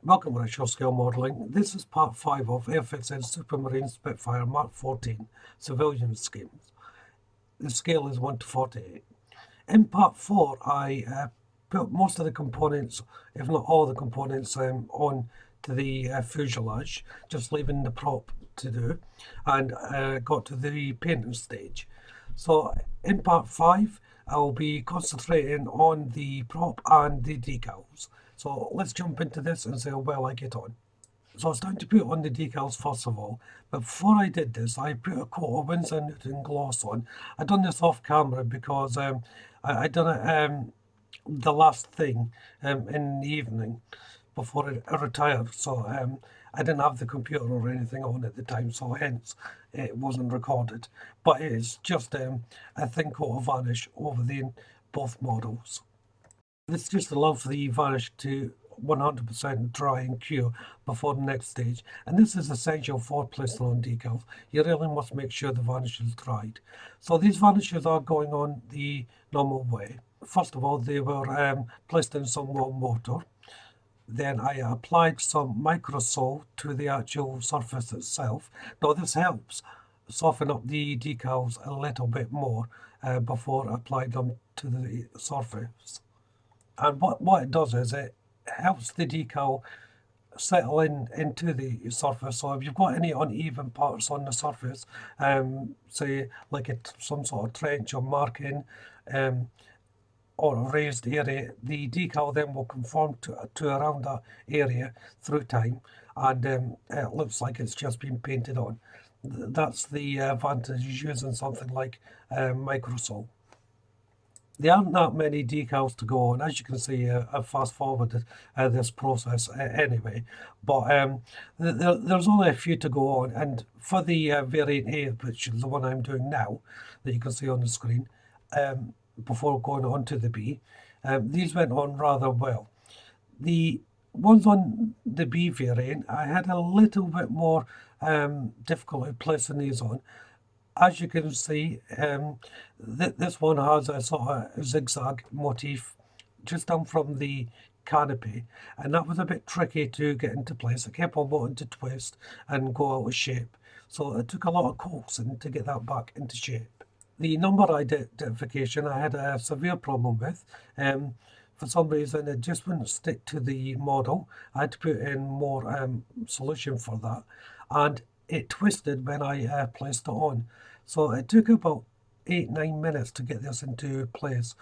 Welcome to Short Scale Modelling. This is part 5 of Airifx and Supermarine Spitfire Mark 14 civilian schemes. The scale is 1 to 48. In part 4 I put most of the components, if not all the components, on to the fuselage, just leaving the prop to do, and got to the painting stage. So in part 5 I'll be concentrating on the prop and the decals. So let's jump into this and see how well I get on. So I was starting to put on the decals first of all, but before I did this, I put a coat of Winsor Newton gloss on. I done this off camera because I done it the last thing in the evening before I retired. So I didn't have the computer or anything on at the time, so hence it wasn't recorded. But it's just a thin coat of varnish over both models. This just allows the varnish to 100% dry and cure before the next stage, and this is essential for placing on decals. You really must make sure the varnish is dried. So these varnishes are going on the normal way. First of all, they were placed in some warm water. Then I applied some microsol to the actual surface itself. Now this helps soften up the decals a little bit more before I applied them to the surface. And what it does is it helps the decal settle into the surface. So if you've got any uneven parts on the surface, say like some sort of trench or marking, or a raised area, the decal then will conform to around that area through time, and it looks like it's just been painted on. That's the advantage of using something like microsol. There aren't that many decals to go on. As you can see, I've fast forwarded this process anyway, but there's only a few to go on. And for the variant A, which is the one I'm doing now, that you can see on the screen, before going on to the B, these went on rather well. The ones on the B variant, I had a little bit more difficulty placing these on. As you can see, this one has a sort of zigzag motif just down from the canopy, and that was a bit tricky to get into place. It kept on wanting to twist and go out of shape, so it took a lot of coaxing to get that back into shape. The number identification I had a severe problem with. For some reason it just wouldn't stick to the model. I had to put in more solution for that, and it twisted when I placed it on. So it took about 8-9 minutes to get this into place.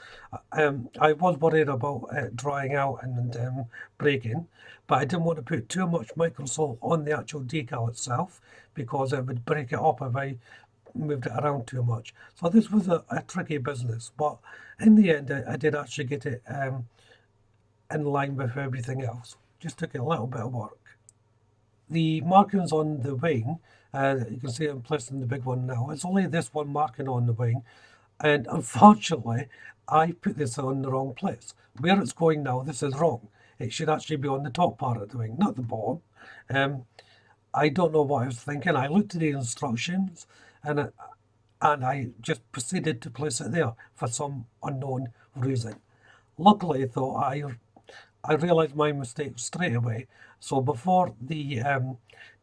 I was worried about it drying out and breaking, but I didn't want to put too much microsol on the actual decal itself because it would break it up if I moved it around too much. So this was a tricky business, but in the end I did actually get it in line with everything else. Just took a little bit of work. The markings on the wing, you can see I'm placing the big one now. It's only this one marking on the wing, and unfortunately I put this on the wrong place. Where it's going now, this is wrong. It should actually be on the top part of the wing, not the bottom. I don't know what I was thinking. I looked at the instructions and I just proceeded to place it there for some unknown reason. Luckily though, I realised my mistake straight away. So before the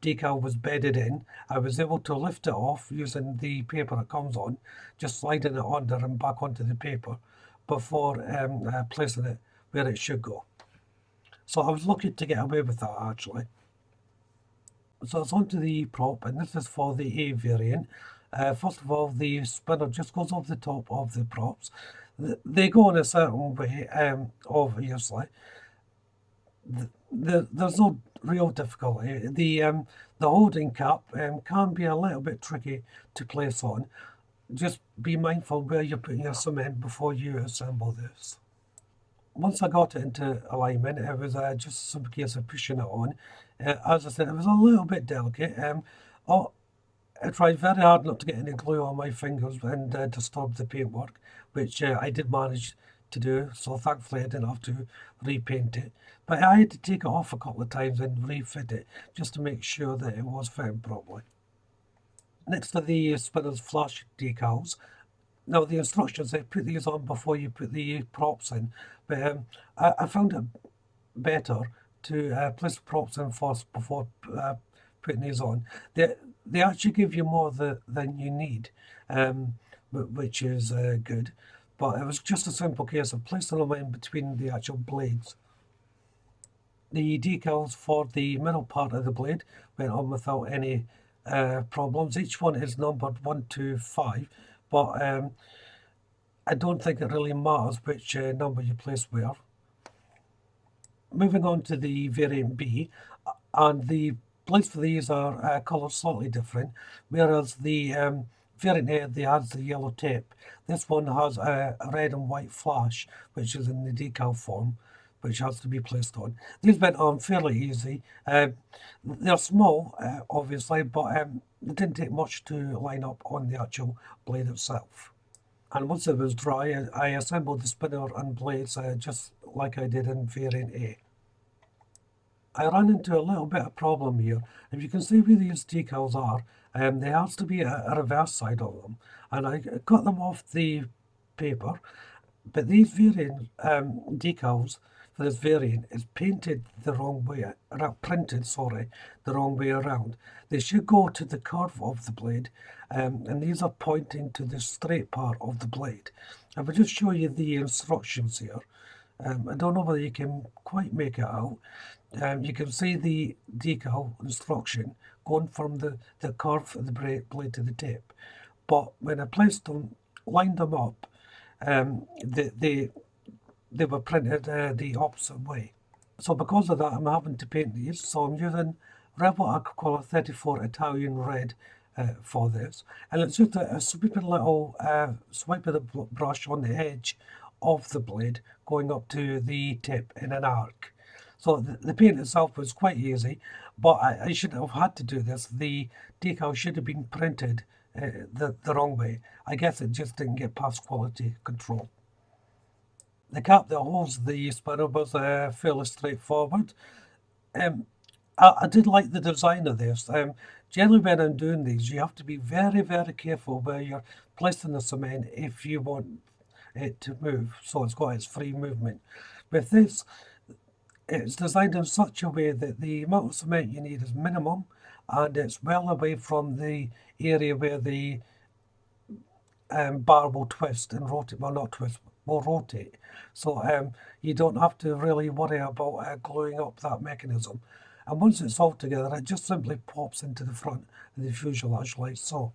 decal was bedded in, I was able to lift it off using the paper it comes on, just sliding it under and back onto the paper before placing it where it should go. So I was lucky to get away with that actually. So it's onto the prop, and this is for the A variant. First of all, the spinner just goes over the top of the props. They go in a certain way, obviously. There's no real difficulty. The holding cap can be a little bit tricky to place on. Just be mindful where you're putting your cement before you assemble this. Once I got it into alignment, it was just some case of pushing it on. As I said, it was a little bit delicate. I tried very hard not to get any glue on my fingers and disturb the paintwork, which I did manage to do, so thankfully I didn't have to repaint it. But I had to take it off a couple of times and refit it, just to make sure that it was fitting properly. Next to the spinner's flash decals. Now the instructions say put these on before you put the props in, but I found it better to place the props in first before putting these on. They actually give you more than you need, which is good. But it was just a simple case of placing them in between the actual blades. The decals for the middle part of the blade went on without any problems. Each one is numbered 1 to 5, but I don't think it really matters which number you place where. Moving on to the variant B, and the blades for these are coloured slightly different, whereas the variant A has the yellow tip. This one has a red and white flash, which is in the decal form, which has to be placed on. These went on fairly easy. They're small, obviously, but it didn't take much to line up on the actual blade itself. And once it was dry, I assembled the spinner and blades just like I did in variant A. I ran into a little bit of problem here. If you can see where these decals are, there has to be a reverse side of them. And I cut them off the paper, but these variant decals for this variant is painted the wrong way, printed, sorry, the wrong way around. They should go to the curve of the blade, and these are pointing to the straight part of the blade. I will just show you the instructions here. I don't know whether you can quite make it out. You can see the decal instruction going from the curve of the blade to the tip. But when I placed them, lined them up, they were printed the opposite way. So because of that, I'm having to paint these. So I'm using Revlon Aquacolor 34 Italian Red for this. And it's just a sweeping little swipe of the brush on the edge of the blade going up to the tip in an arc. So the paint itself was quite easy, but I shouldn't have had to do this. The decal should have been printed the wrong way. I guess it just didn't get past quality control. The cap that holds the spinner was fairly straightforward. I did like the design of this. Generally when I'm doing these, you have to be very, very careful where you're placing the cement if you want it to move, so it's got its free movement. With this, it's designed in such a way that the amount of cement you need is minimum, and it's well away from the area where the bar will twist and rotate, well not twist, will rotate. So you don't have to really worry about gluing up that mechanism. And once it's all together, it just simply pops into the front of the fuselage like so.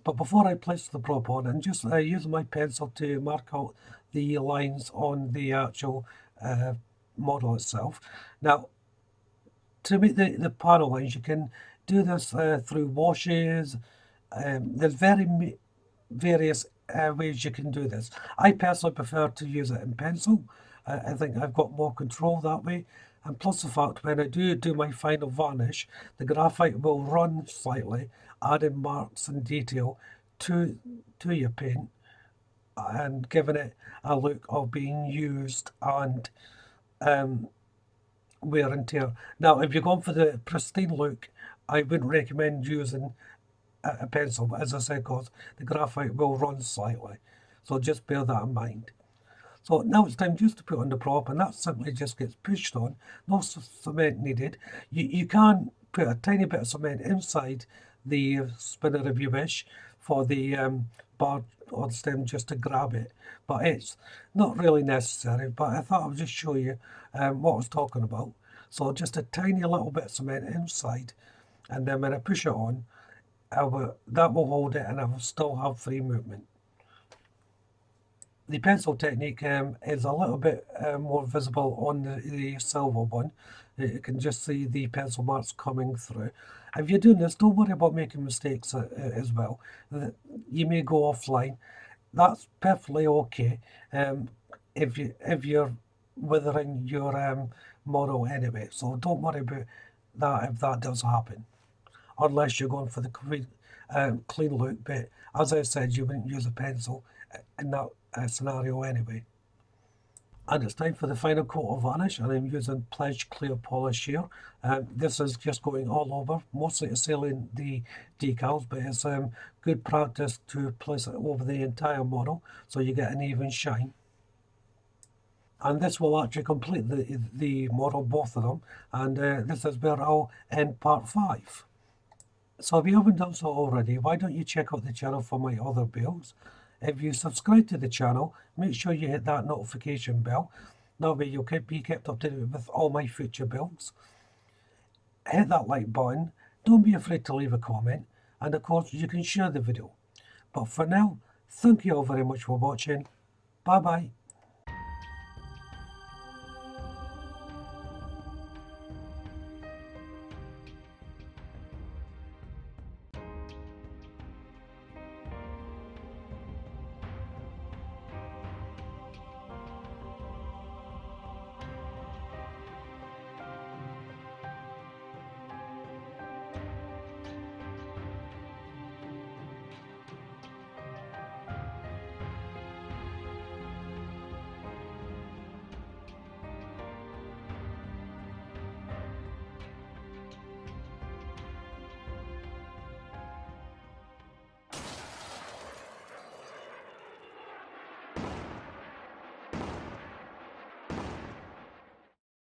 But before I place the prop on, I'm just using my pencil to mark out the lines on the actual model itself. Now, to make the panel lines, you can do this through washes. There's various ways you can do this. I personally prefer to use it in pencil. I think I've got more control that way. And plus the fact when I do my final varnish, the graphite will run slightly, adding marks and detail to your paint and giving it a look of being used and wear and tear. Now, if you're going for the pristine look, I wouldn't recommend using a pencil, but as I said, because the graphite will run slightly. So just bear that in mind. So now it's time just to put on the prop, and that simply just gets pushed on. No cement needed. You can put a tiny bit of cement inside the spinner if you wish for the bar or the stem just to grab it, but it's not really necessary. But I thought I would just show you what I was talking about. So just a tiny little bit of cement inside, and then when I push it on, that will hold it and I will still have free movement. The pencil technique is a little bit more visible on the silver one. You can just see the pencil marks coming through. If you're doing this, don't worry about making mistakes as well. You may go offline. That's perfectly okay if you're withering your model anyway. So don't worry about that if that does happen, unless you're going for the clean look. But as I said, you wouldn't use a pencil in that scenario anyway. And it's time for the final coat of varnish, and I'm using Pledge Clear Polish here. This is just going all over, mostly to seal in the decals, but it's good practice to place it over the entire model so you get an even shine. and this will actually complete the model, both of them, and this is where I'll end part 5. So if you haven't done so already, why don't you check out the channel for my other builds? If you subscribe to the channel, make sure you hit that notification bell. That way you'll be kept up to date with all my future builds. Hit that like button, don't be afraid to leave a comment, and of course you can share the video. But for now, thank you all very much for watching. Bye bye.